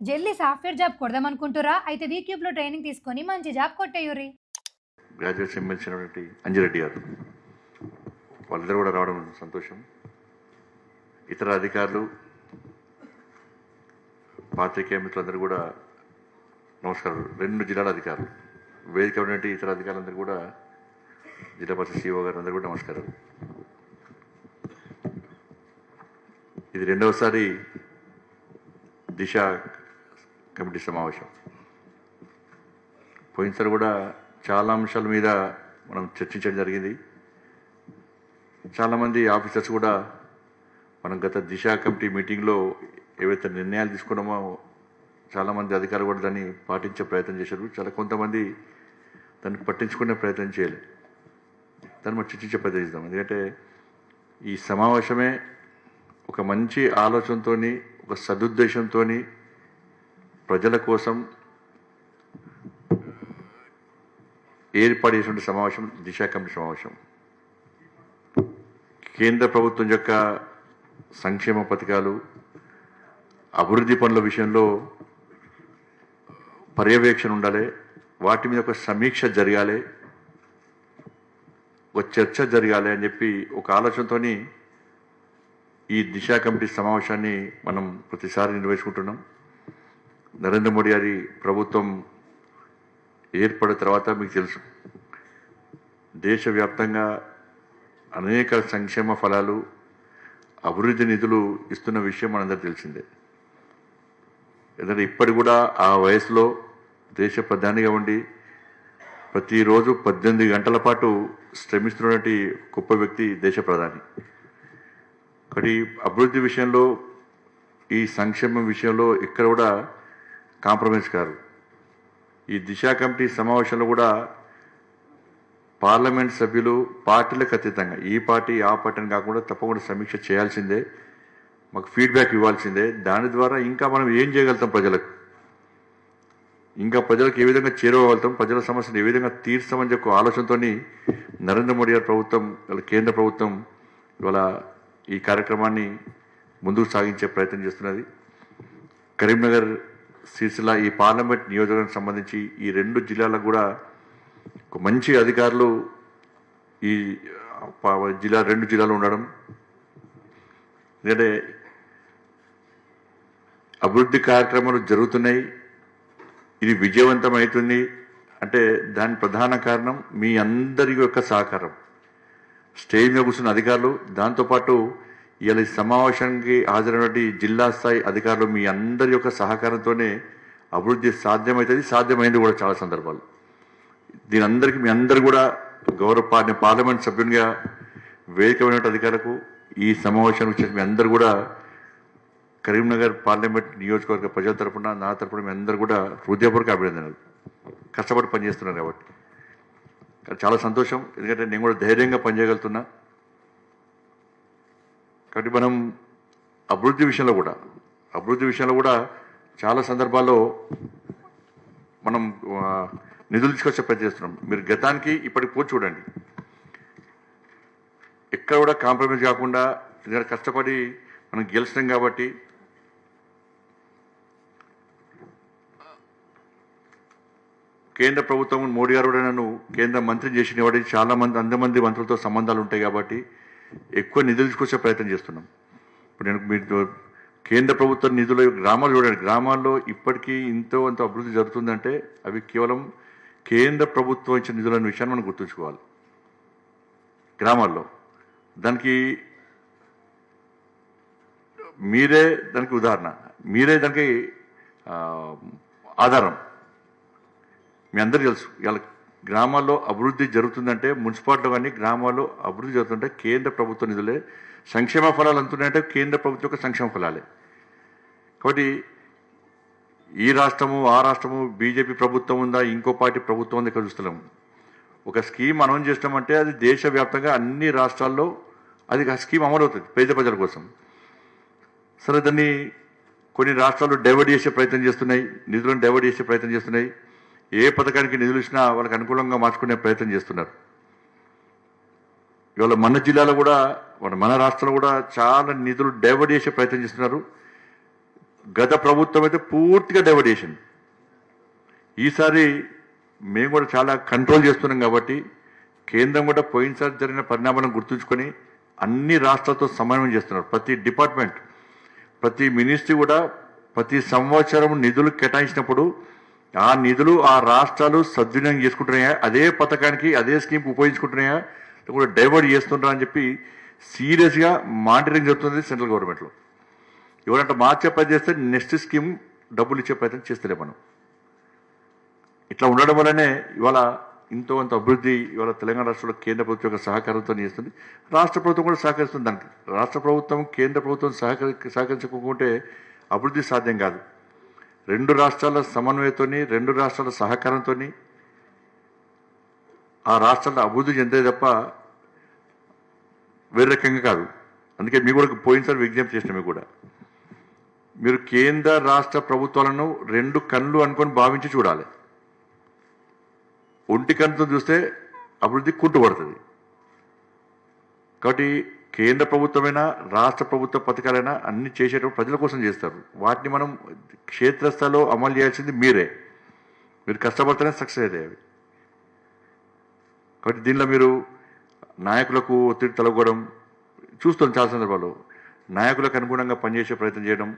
జల్ది software job కొడదామనుకుంటుర్రా? అయితే వీక్యూబ్‌లో training తీసుకొని మంచి జాబ్ కొట్టేయుర్రి. గ్రాడ్యుయేట్స్ ఎమ్మెల్సీ అయినటువంటి అంజిరెడ్డి గారు వాళ్ళిద్దరు కూడా రావడం సంతోషం. ఇతర అధికారులు, పాత్రికేయ మిత్రులందరూ కూడా నమస్కారం. 2 జిల్లాల అధికారులు, వేదిక ఉన్నటువంటి ఇతర అధికారులందరూ కూడా, జిల్లా పరిషత్ సిఇఓ గారు అందరూ కూడా నమస్కారం. ఇది 2వసారి దిశ కమిటీ సమావేశం. పోయినసారి కూడా చాలా అంశాల మీద మనం చర్చించడం జరిగింది. చాలామంది ఆఫీసర్స్ కూడా మనం గత దిశ కమిటీ మీటింగ్లో ఏవైతే నిర్ణయాలు తీసుకున్నామో చాలామంది అధికారులు కూడా దాన్ని పాటించే ప్రయత్నం చేశారు. కొంతమంది దాన్ని పట్టించుకునే ప్రయత్నం చేయలేదు. దాన్ని మనం చర్చించే ప్రయత్నం చేద్దాం. ఎందుకంటే ఈ సమావేశమే ఒక మంచి ఆలోచనతో, ఒక సదుద్దేశంతో ప్రజల కోసం ఏర్పాటు చేసిన సమావేశం దిశ కమిటీ సమావేశం. కేంద్ర ప్రభుత్వం యొక్క సంక్షేమ పథకాలు, అభివృద్ధి పనుల విషయంలో పర్యవేక్షణ ఉండాలి, వాటి మీద ఒక సమీక్ష జరగాలి, ఒక చర్చ జరగాలి అని చెప్పి ఒక ఆలోచనతో ఈ దిశ కమిటీ సమావేశాన్ని మనం ప్రతిసారి నిర్వహించుకుంటున్నాం. నరేంద్ర మోడీ గారి ప్రభుత్వం ఏర్పడిన తర్వాత మీకు తెలుసు, దేశవ్యాప్తంగా అనేక సంక్షేమ ఫలాలు, అభివృద్ధి నిధులు ఇస్తున్న విషయం మనందరూ తెలిసిందే. ఎందుకంటే ఇప్పటి కూడా ఆ వయసులో దేశ ప్రధానిగా ఉండి ప్రతిరోజు 18 గంటల పాటు శ్రమిస్తున్నటువంటి గొప్ప వ్యక్తి దేశ ప్రధాని. కాబట్టి అభివృద్ధి విషయంలో, ఈ సంక్షేమం విషయంలో ఇక్కడ కూడా కాంప్రమైజ్ కారు. ఈ దిశ కమిటీ సమావేశంలో కూడా పార్లమెంట్ సభ్యులు పార్టీలకు అతీతంగా, ఈ పార్టీ ఆ పార్టీ అని కాకుండా తప్పకుండా సమీక్ష చేయాల్సిందే, మాకు ఫీడ్బ్యాక్ ఇవ్వాల్సిందే. దాని ద్వారా ఇంకా మనం ఏం చేయగలుగుతాం, ప్రజలకు ఏ విధంగా చేరువగలుగుతాం, ప్రజల సమస్యను ఏ విధంగా తీర్చామని చెప్పి ఆలోచనతో నరేంద్ర మోడీ గారి ప్రభుత్వం, కేంద్ర ప్రభుత్వం ఇవాళ ఈ కార్యక్రమాన్ని ముందుకు సాగించే ప్రయత్నం చేస్తున్నది. కరీంనగర్, సిరిసిల్ల ఈ పార్లమెంట్ నియోజకవర్గానికి సంబంధించి ఈ 2 జిల్లాలకు కూడా ఒక మంచి అధికారులు ఈ 2 జిల్లాలో ఉండడం, ఎందుకంటే అభివృద్ధి కార్యక్రమాలు జరుగుతున్నాయి, ఇది విజయవంతమవుతుంది అంటే దాని ప్రధాన కారణం మీ అందరి యొక్క సహకారం. స్టేజ్ మీద కూర్చున్న అధికారులు, దాంతోపాటు ఇవాళ ఈ సమావేశానికి హాజరైనటువంటి జిల్లా స్థాయి అధికారులు, మీ అందరి యొక్క సహకారంతోనే అభివృద్ధి సాధ్యమవుతుంది, సాధ్యమైంది కూడా చాలా సందర్భాలు. దీని అందరికీ మీ అందరు కూడా పార్లమెంట్ సభ్యునిగా వేదికమైన అధికారులకు, ఈ సమావేశానికి వచ్చేసి మీ అందరు కూడా కరీంనగర్ పార్లమెంట్ నియోజకవర్గ ప్రజల తరఫున, నా తరఫున మీ అందరు కూడా హృదయపూర్వక అభినందనలు. కష్టపడి పనిచేస్తున్నారు కాబట్టి చాలా సంతోషం. ఎందుకంటే నేను కూడా ధైర్యంగా పనిచేయగలుగుతున్నా. కాబట్టి మనం అభివృద్ధి విషయంలో కూడా చాలా సందర్భాల్లో మనం నిధులు తీసుకొచ్చే ప్రయత్నం చేస్తున్నాం. మీరు గతానికి ఇప్పటికి పోటీ చూడండి, ఎక్కడ కూడా కాంప్రమైజ్ కాకుండా కష్టపడి మనం గెలిచినాం. కాబట్టి కేంద్ర ప్రభుత్వం, మోడీ గారు కూడా నన్ను కేంద్ర మంత్రి చేసిన వాడి అందమంది మంత్రులతో సంబంధాలు ఉంటాయి కాబట్టి ఎక్కువ నిధులు తీసుకొచ్చే ప్రయత్నం చేస్తున్నాం. ఇప్పుడు మీరు కేంద్ర ప్రభుత్వ నిధులు గ్రామాలు చూడండి, గ్రామాల్లో ఇప్పటికీ ఇంతో అంత అభివృద్ధి జరుగుతుందంటే అవి కేవలం కేంద్ర ప్రభుత్వం ఇచ్చిన నిధులనే విషయాన్ని మనం గుర్తుంచుకోవాలి. గ్రామాల్లో దానికి మీరే దానికి ఉదాహరణ, మీరే దానికి ఆధారం. మీ అందరూ తెలుసు, ఇవాళ గ్రామాల్లో అభివృద్ధి జరుగుతుందంటే, మున్సిపాలిటీలో కానీ గ్రామాల్లో అభివృద్ధి జరుగుతుంటే కేంద్ర ప్రభుత్వ నిధులే. సంక్షేమ ఫలాలు అందుతున్నాయంటే కేంద్ర ప్రభుత్వం యొక్క సంక్షేమ ఫలాలే. కాబట్టి ఈ రాష్ట్రము, ఆ రాష్ట్రము, బీజేపీ ప్రభుత్వం ఉందా, ఇంకో పార్టీ ప్రభుత్వం ఉందా, ఇక్కడ చూస్తున్నాము. ఒక స్కీమ్ అనౌన్స్ చేస్తామంటే అది దేశవ్యాప్తంగా అన్ని రాష్ట్రాల్లో అది ఆ స్కీమ్ అమలవుతుంది పేద ప్రజల కోసం. సరే, దాన్ని కొన్ని రాష్ట్రాలు డైవర్ట్ చేసే ప్రయత్నం చేస్తున్నాయి, నిధులను డైవర్ట్ చేసే ప్రయత్నం చేస్తున్నాయి. ఏ పథకానికి నిధులు ఇచ్చినా వాళ్ళకి అనుకూలంగా మార్చుకునే ప్రయత్నం చేస్తున్నారు. ఇవాళ మన జిల్లాలో కూడా, మన రాష్ట్రంలో కూడా చాలా నిధులు డైవర్ట్ చేసే ప్రయత్నం చేస్తున్నారు. గత ప్రభుత్వం అయితే పూర్తిగా డైవర్ట్ చేసింది. ఈసారి మేము కూడా చాలా కంట్రోల్ చేస్తున్నాం కాబట్టి కేంద్రం కూడా పోయినసారి జరిగిన పరిణామాలను గుర్తుంచుకొని అన్ని రాష్ట్రాలతో సమన్వయం చేస్తున్నారు. ప్రతి డిపార్ట్మెంట్, ప్రతి మినిస్ట్రీ కూడా ప్రతి సంవత్సరం నిధులు కేటాయించినప్పుడు ఆ నిధులు ఆ రాష్ట్రాలు సద్వినియోగం చేసుకుంటున్నాయా, అదే పథకానికి అదే స్కీమ్కి ఉపయోగించుకుంటున్నాయా, కూడా డైవర్ట్ చేస్తుంటారా అని చెప్పి సీరియస్గా మానిటరింగ్ జరుగుతుంది సెంట్రల్ గవర్నమెంట్లో. ఎవరంటే మార్చే ప్రయత్నం చేస్తే నెక్స్ట్ స్కీమ్ డబ్బులు ఇచ్చే ప్రయత్నం చేస్తలే మనం. ఇట్లా ఉండడం వల్లనే ఇవాళ ఇంతో అంత అభివృద్ధి ఇవాళ తెలంగాణ రాష్ట్రంలో కేంద్ర ప్రభుత్వం యొక్క సహకారంతో చేస్తుంది. రాష్ట్ర ప్రభుత్వం కూడా సహకరిస్తుంది. దానికి రాష్ట్ర ప్రభుత్వం కేంద్ర ప్రభుత్వం సహకరించకుంటే అభివృద్ధి సాధ్యం కాదు. రెండు రాష్ట్రాల సమన్వయంతో, రెండు రాష్ట్రాల సహకారంతో ఆ రాష్ట్రాల అభివృద్ధి చెందే తప్ప వేరే రకంగా కాదు. అందుకే మీకు కూడా పోయినసారి విజ్ఞప్తి చేసిన మీకు కూడా, మీరు కేంద్ర రాష్ట్ర ప్రభుత్వాలను రెండు కళ్ళు అనుకొని భావించి చూడాలి. ఒంటి కన్నుతో చూస్తే అభివృద్ధి కుంటుపడుతుంది. కాబట్టి కేంద్ర ప్రభుత్వమైనా రాష్ట్ర ప్రభుత్వ పథకాలైనా అన్ని చేసేటప్పుడు ప్రజల కోసం చేస్తారు. వాటిని మనం క్షేత్రస్థాయిలో అమలు చేయాల్సింది మీరే. మీరు కష్టపడితేనే సక్సెస్ అవుతాయి అవి. కాబట్టి దీనిలో మీరు నాయకులకు ఒత్తిడి తలగొడం చూస్తాం. చాలా సందర్భాల్లో నాయకులకు అనుగుణంగా పనిచేసే ప్రయత్నం చేయడం,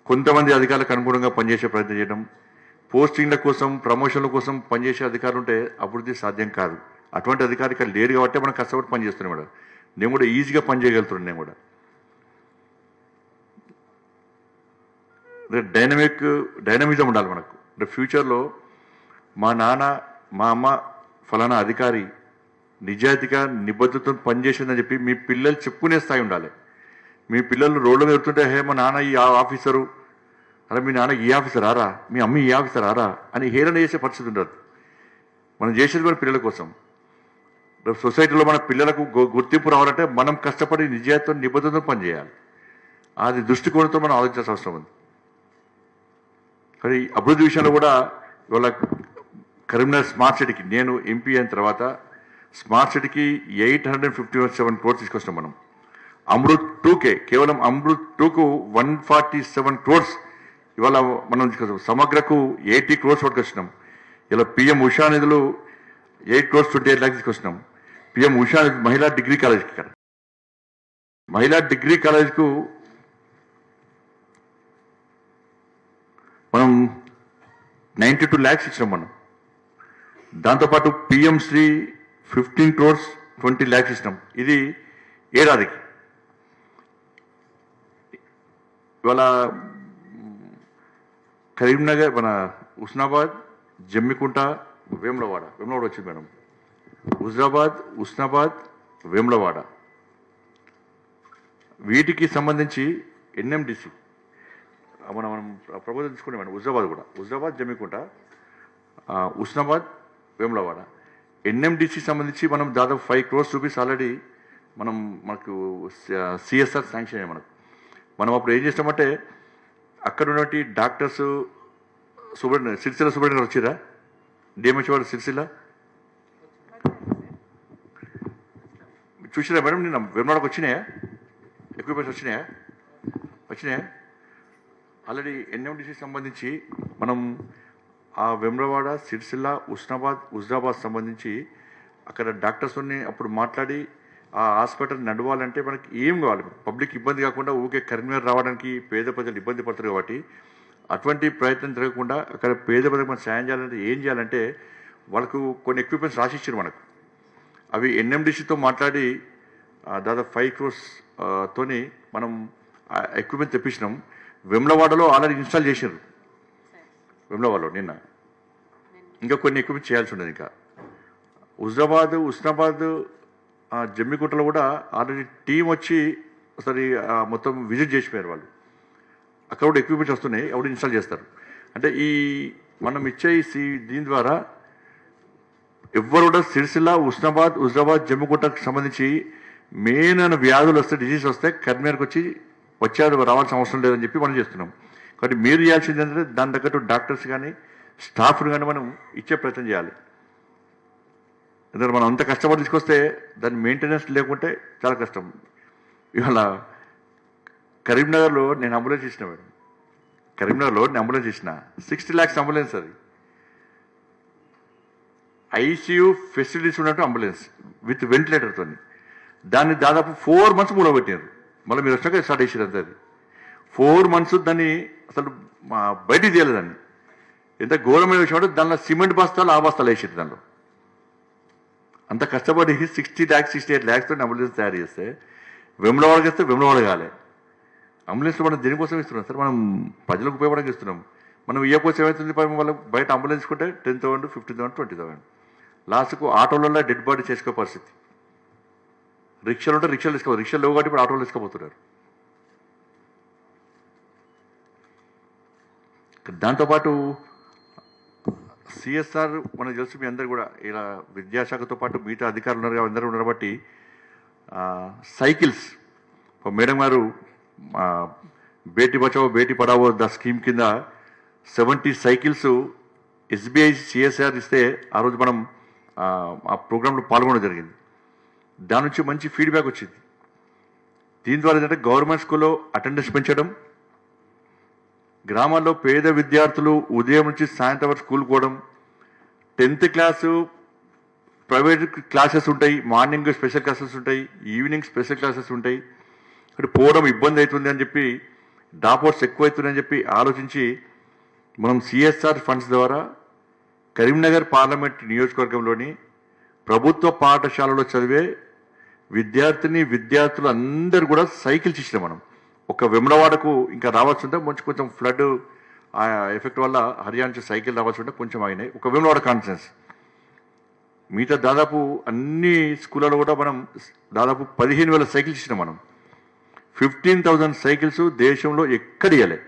కొంతమంది అధికారులకు అనుగుణంగా పనిచేసే ప్రయత్నం చేయడం, పోస్టింగ్ల కోసం ప్రమోషన్ల కోసం పనిచేసే అధికారులు ఉంటే అభివృద్ధి సాధ్యం కాదు. అటువంటి అధికారి ఇక్కడ లేరు కాబట్టి మనం కష్టపడి పనిచేస్తున్నాం మేడం. నేను కూడా ఈజీగా పనిచేయగలుగుతున్నాను. నేను కూడా డైనమిజం ఉండాలి మనకు. ఫ్యూచర్లో మా నాన్న మా అమ్మ ఫలానా అధికారి నిజాయితీగా నిబద్ధతతో పనిచేసిందని చెప్పి మీ పిల్లలు చెప్పుకునే స్థాయి ఉండాలి. మీ పిల్లలు రోడ్ల మీద వెళ్తుంటే హే మా నాన్న ఈ ఆఫీసరు, అలా మీ నాన్న ఈ ఆఫీసర్ ఆరా, మీ అమ్మ ఈ ఆఫీసర్ ఆరా అని హేళన చేసే పరిస్థితి ఉండదు. మనం చేసేది మన పిల్లల కోసం. సొసైటీలో మన పిల్లలకు గుర్తింపు రావాలంటే మనం కష్టపడి నిజాయితీతో నిబద్ధతతో పనిచేయాలి. అది దృష్టికోణంతో మనం ఆలోచించాల్సిన అవసరం ఉంది. కానీ అభివృద్ధి విషయంలో కూడా ఇవాళ కరీంనగర్ స్మార్ట్ సిటీకి నేను ఎంపీ అయిన తర్వాత స్మార్ట్ సిటీకి 857 crores తీసుకొస్తాం మనం. అమృత్ 2కే కేవలం అమృత్ 2కు 147 crores ఇవాళ మనం సమగ్రకు 80 crores పట్టుకొచ్చినాం. ఇలా పిఎం ఉషా నిధులు 8 crores 28 lakhs తీసుకొచ్చినాం. పిఎం ఉషా మహిళా డిగ్రీ కాలేజ్కి, ఇక్కడ మహిళా డిగ్రీ కాలేజ్కు మనం 92 lakhs ఇచ్చినాం మనం. దాంతోపాటు పిఎం శ్రీ 15 crores 20 lakhs ఇచ్చినాం. ఇది ఏడాదికి. ఇవాళ కరీంనగర్, మన ఉస్నాబాద్, జమ్మికుంట, వేములవాడ వచ్చింది మేడం. ఉస్నాబాద్, వేములవాడ వీటికి సంబంధించి ఎన్ఎండిసి మనం ప్రపోజల్ తీసుకునే మేడం. హుజరాబాద్, జమ్మికుంట, ఉస్నాబాద్, వేములవాడ ఎన్ఎండిసి సంబంధించి మనం దాదాపు 5 crores రూపీస్ ఆల్రెడీ మనకు సిఎస్ఆర్ శాంక్షన్ అయ్యాయి మనకు. మనం అప్పుడు ఏం చేస్తామంటే అక్కడ ఉన్నటువంటి డాక్టర్స్ సిరిసిల్ల సూపరింటెండెంట్ వచ్చిరా, డిఎంహెచ్ వాళ్ళు సిరిసిల్ల చూసిరా మేడం? నిన్న వేములవాడకు వచ్చినాయా? ఎక్విప్మెంట్స్ వచ్చినాయా? ఆల్రెడీ ఎన్ఎండిసి సంబంధించి మనం ఆ వేములవాడ, సిరిసిల్ల, హుజరాబాద్ సంబంధించి అక్కడ డాక్టర్స్ని అప్పుడు మాట్లాడి ఆ హాస్పిటల్ నడవాలంటే మనకి ఏం కావాలి, పబ్లిక్ ఇబ్బంది కాకుండా ఊకే కరీంనగర్ రావడానికి పేద ప్రజలు ఇబ్బంది పడతారు. కాబట్టి అటువంటి ప్రయత్నం జరగకుండా అక్కడ పేద ప్రజలకు మనం సాయం చేయాలంటే ఏం చేయాలంటే వాళ్ళకు కొన్ని ఎక్విప్మెంట్స్ రాసిచ్చారు మనకు. అవి ఎన్ఎండిసితో మాట్లాడి దాదాపు 5 crores తోని మనం ఎక్విప్మెంట్ తెప్పించినాం. వేములవాడలో ఆల్రెడీ ఇన్స్టాల్ చేశారు. వేములవాడలో నిన్న ఇంకా కొన్ని ఎక్విప్మెంట్ చేయాల్సి ఉండదు. ఇంకా ఉస్నాబాద్, జమ్మికుంటలో కూడా ఆల్రెడీ టీం వచ్చి ఒకసారి మొత్తం విజిట్ చేసిపోయారు వాళ్ళు. అక్కడ కూడా ఎక్విప్మెంట్స్ వస్తున్నాయి, అప్పుడు ఇన్స్టాల్ చేస్తారు. అంటే ఈ మనం ఇచ్చే దీని ద్వారా ఎవరు కూడా సిరిసిల్ల, హుజరాబాద్, జమ్మికుంటకు సంబంధించి మెయిన్ అయిన వ్యాధులు వస్తే, డిజీజ్ వస్తే కరీంనగర్కి వచ్చారు రావాల్సిన అవసరం లేదని చెప్పి మనం చేస్తున్నాం. కాబట్టి మీరు చేయాల్సింది ఏంటంటే దాని తగ్గట్టు డాక్టర్స్ కానీ స్టాఫ్ను కానీ మనం ఇచ్చే ప్రయత్నం చేయాలి. ఎందుకంటే మనం అంత కష్టపడి తీసుకొస్తే దాని మెయింటెనెన్స్ లేకుంటే చాలా కష్టం. ఇవాళ కరీంనగర్లో నేను అంబులెన్స్ ఇచ్చిన మేడం. కరీంనగర్లో నేను అంబులెన్స్ ఇచ్చిన 60 lakhs అంబులెన్స్ అది. ఐసీయూ ఫెసిలిటీస్ ఉన్నట్టు అంబులెన్స్ విత్ వెంటిలేటర్తో. దాన్ని దాదాపు 4 months మూలబెట్టారు. మళ్ళీ మీరు వచ్చాక స్టార్ట్ చేసారు అంతే. అది 4 months దాన్ని అసలు బయటికి తీయలేదాన్ని. ఎంత ఘోరమైన విషయం అంటే దానిలో సిమెంట్ బస్తాలు ఆ బస్తాలు వేసారు. దానిలో అంత కష్టపడి 60 lakhs 68 lakhs తోటి అంబులెన్స్ తయారు చేస్తే వెమ్లవాడకి వస్తే వెమ్లవాడ కాలే. అంబులెన్స్ మనం దేనికోసం ఇస్తున్నాం సార్? మనం ప్రజలకు ఉపయోగపడానికి ఇస్తున్నాం. మనం ఇవ్వకోసం ఏమవుతుంది? వాళ్ళకి బయట అంబులెన్స్ కొంటే 10,000 15,000 20,000. లాస్ట్కు ఆటోలలో డెడ్ బాడీ చేసుకో పరిస్థితి. రిక్షాలు ఉంటే రిక్షాలు తీసుకోవాలి. రిక్షాలు లేవు కాబట్టి ఇప్పుడు ఆటోలు తీసుకుపోతున్నారు. దాంతోపాటు సిఎస్ఆర్ మనకు తెలుసు, మీ అందరు కూడా ఇలా విద్యాశాఖతో పాటు మిగతా అధికారులు ఉన్నారు, అందరూ ఉన్నారు బట్టి సైకిల్స్ మేడం గారు బేటీ బచావో బేటీ పడావో ద స్కీమ్ కింద 70 సైకిల్స్ ఎస్బీఐ సిఎస్ఆర్ ఇస్తే ఆ రోజు మనం ఆ ప్రోగ్రాంలో పాల్గొనడం జరిగింది. దాని నుంచి మంచి ఫీడ్బ్యాక్ వచ్చింది. దీని ద్వారా ఏంటంటే గవర్నమెంట్ స్కూల్లో అటెండెన్స్ పెంచడం, గ్రామాల్లో పేద విద్యార్థులు ఉదయం నుంచి సాయంత్రం వరకు స్కూల్ పోవడం, 10th క్లాసు ప్రైవేట్ క్లాసెస్ ఉంటాయి, మార్నింగ్ స్పెషల్ క్లాసెస్ ఉంటాయి, ఈవినింగ్ స్పెషల్ క్లాసెస్ ఉంటాయి, ఇక్కడ పోవడం ఇబ్బంది అవుతుంది అని చెప్పి, డ్రాప్అవుట్స్ ఎక్కువ అవుతుందని చెప్పి ఆలోచించి మనం సిఎస్ఆర్ ఫండ్స్ ద్వారా కరీంనగర్ పార్లమెంట్ నియోజకవర్గంలోని ప్రభుత్వ పాఠశాలలో చదివే విద్యార్థులు అందరూ కూడా సైకిల్స్ ఇచ్చినాం మనం. ఒక వెమ్లవాడకు ఇంకా రావాల్సి ఉంటే కొంచెం ఫ్లడ్ ఆ ఎఫెక్ట్ వల్ల హర్యానా నుంచి సైకిల్ రావాల్సి ఉంటే కొంచెం అయినాయి. ఒక వెమ్లవాడ కాన్ఫరెన్స్ మిగతా దాదాపు అన్ని స్కూళ్ళలో కూడా మనం దాదాపు 15,000 సైకిల్స్ ఇచ్చినాం మనం. 15,000 సైకిల్స్ దేశంలో ఎక్కడ ఇవ్వలే.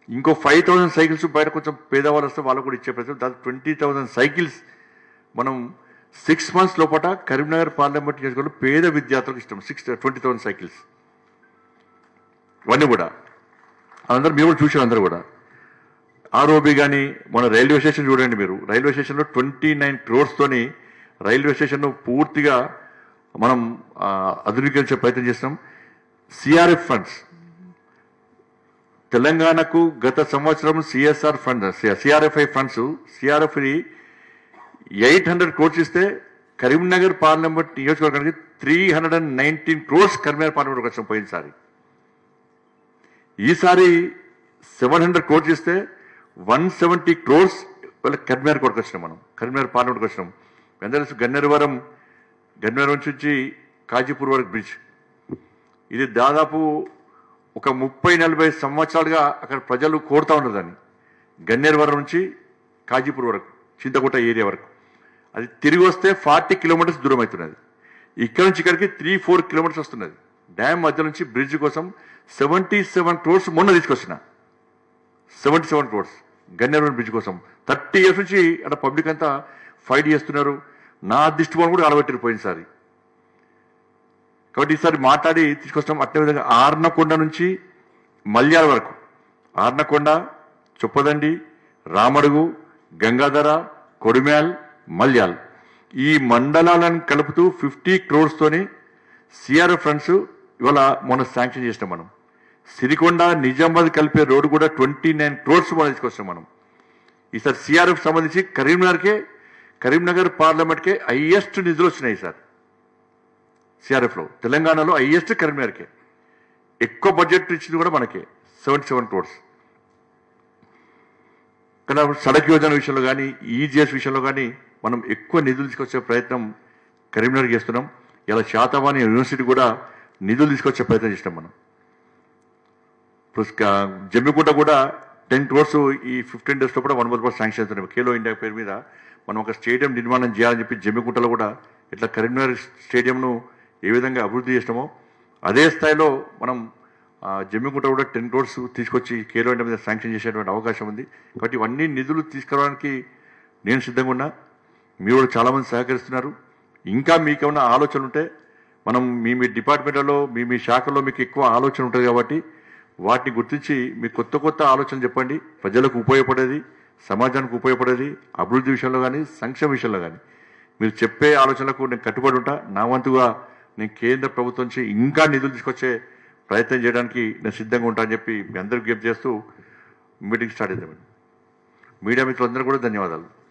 ఇంకో 5,000 సైకిల్స్ బయట కొంచెం పేదవాళ్ళు వస్తే వాళ్ళకు కూడా ఇచ్చే ప్రయత్నం. దాదాపు 20,000 సైకిల్స్ మనం 6 months లోపల కరీంనగర్ పార్లమెంట్ నియోజకవర్గంలో పేద విద్యార్థులకు ఇష్టం. 20,000 సైకిల్స్ ఇవన్నీ కూడా అందరూ మీరు కూడా చూసారు. అందరూ కూడా ఆర్ఓబి కానీ మన రైల్వే స్టేషన్ చూడండి. మీరు రైల్వే స్టేషన్లో 29 crores తోని రైల్వే స్టేషన్ను పూర్తిగా మనం ఆధునీకరించే ప్రయత్నం చేస్తున్నాం. సిఆర్ఎఫ్ ఫండ్స్ తెలంగాణకు గత సంవత్సరం సిఎస్ఆర్ ఫండ్ సిఆర్ఎఫ్ఐ ఫండ్స్ సిఆర్ఎఫ్ని 800 crores ఇస్తే కరీంనగర్ పార్లమెంట్ నియోజకవర్గానికి 319 crores కరీంనగర్ పార్లమెంట్ వచ్చాం పోయినసారి. ఈసారి 700 crores ఇస్తే 170 crores వాళ్ళ కరీంనగర్ కోటకు వచ్చినాం. మనం కరీంనగర్ పార్లమెంట్కి వచ్చినాం. అందరూ గన్నేరువరం నుంచి కాజీపూర్ వరకు బ్రిడ్జ్, ఇది దాదాపు ఒక 30-40 సంవత్సరాలుగా అక్కడ ప్రజలు కోరుతా ఉన్నారు దాన్ని. గన్నేరువరం నుంచి కాజీపూర్ వరకు, చింతగుట్ట ఏరియా వరకు అది తిరిగి వస్తే 40 kilometers దూరం అవుతున్నది. ఇక్కడ నుంచి ఇక్కడికి 3-4 kilometers వస్తున్నది. డ్యామ్ మధ్య నుంచి బ్రిడ్జ్ కోసం 77 crores మొన్న తీసుకొచ్చిన. 77 crores గన్నేరువరం బ్రిడ్జ్ కోసం 30 years నుంచి అక్కడ పబ్లిక్ అంతా ఫైట్ చేస్తున్నారు. నా దృష్టికోణం కూడా అలవెట్టారు పోయినసారి. కాబట్టి ఈసారి మాట్లాడి తీసుకొస్తాం. అట్లే విధంగా ఆర్నకొండ నుంచి మల్యాల వరకు, ఆర్నకొండ, చొప్పదండి, రామడుగు, గంగాధర, కొడిమ్యాల్, మల్యాల్ ఈ మండలాలను కలుపుతూ 50 crores తోని సిఆర్ఎఫ్ ఫండ్స్ ఇవాళ మొన్న శాంక్షన్ చేసినాం మనం. సిరికొండ నిజామాబాద్ కలిపే రోడ్డు కూడా 29 crores మనం తీసుకొస్తాం మనం. ఈసారి సిఆర్ఎఫ్ సంబంధించి కరీంనగర్ పార్లమెంట్కే హైయెస్ట్ నిధులు వచ్చినాయి సార్. సిఆర్ఎఫ్లో తెలంగాణలో హైయెస్ట్ కరీంనగర్కే. ఎక్కువ బడ్జెట్ ఇచ్చింది కూడా మనకే 77 crores. కానీ సడక్ యోజన విషయంలో కానీ ఈజీఎస్ విషయంలో కానీ మనం ఎక్కువ నిధులు తీసుకొచ్చే ప్రయత్నం కరీంనగర్ చేస్తున్నాం. ఇలా శాతవాణి యూనివర్సిటీ కూడా నిధులు తీసుకొచ్చే ప్రయత్నం చేసినాం మనం. జమ్మికుంట కూడా 10 crores ఈ 15 days కూడా 1 శాంక్షన్ అవుతున్నాయి. ఖేలో ఇండియా పేరు మీద మనం ఒక స్టేడియం నిర్మాణం చేయాలని చెప్పి జమ్మికుంటలో కూడా ఇట్లా కరీంనగర్ స్టేడియంను ఏ విధంగా అభివృద్ధి చేసినామో అదే స్థాయిలో మనం జమ్మికుంట కూడా 10 crores తీసుకొచ్చి ఖేలో ఇండియా మీద శాంక్షన్ చేసేటువంటి అవకాశం ఉంది. కాబట్టి ఇవన్నీ నిధులు తీసుకురావడానికి నేను సిద్ధంగా ఉన్నా. మీరు కూడా చాలామంది సహకరిస్తున్నారు. ఇంకా మీకేమన్నా ఆలోచనలు ఉంటే మనం మీ డిపార్ట్మెంట్లో మీ శాఖలో మీకు ఎక్కువ ఆలోచన ఉంటుంది కాబట్టి వాటిని గుర్తించి మీ కొత్త ఆలోచనలు చెప్పండి. ప్రజలకు ఉపయోగపడేది, సమాజానికి ఉపయోగపడేది, అభివృద్ధి విషయంలో కానీ సంక్షేమ విషయంలో కానీ మీరు చెప్పే ఆలోచనలకు నేను కట్టుబడి ఉంటా. నా వంతుగా నేను కేంద్ర ప్రభుత్వం నుంచి ఇంకా నిధులు తీసుకొచ్చే ప్రయత్నం చేయడానికి నేను సిద్ధంగా ఉంటా అని చెప్పి మీ అందరికీ విజ్ఞప్తి చేస్తూ మీటింగ్ స్టార్ట్ అయింది. మీడియా మిత్రులందరూ కూడా ధన్యవాదాలు.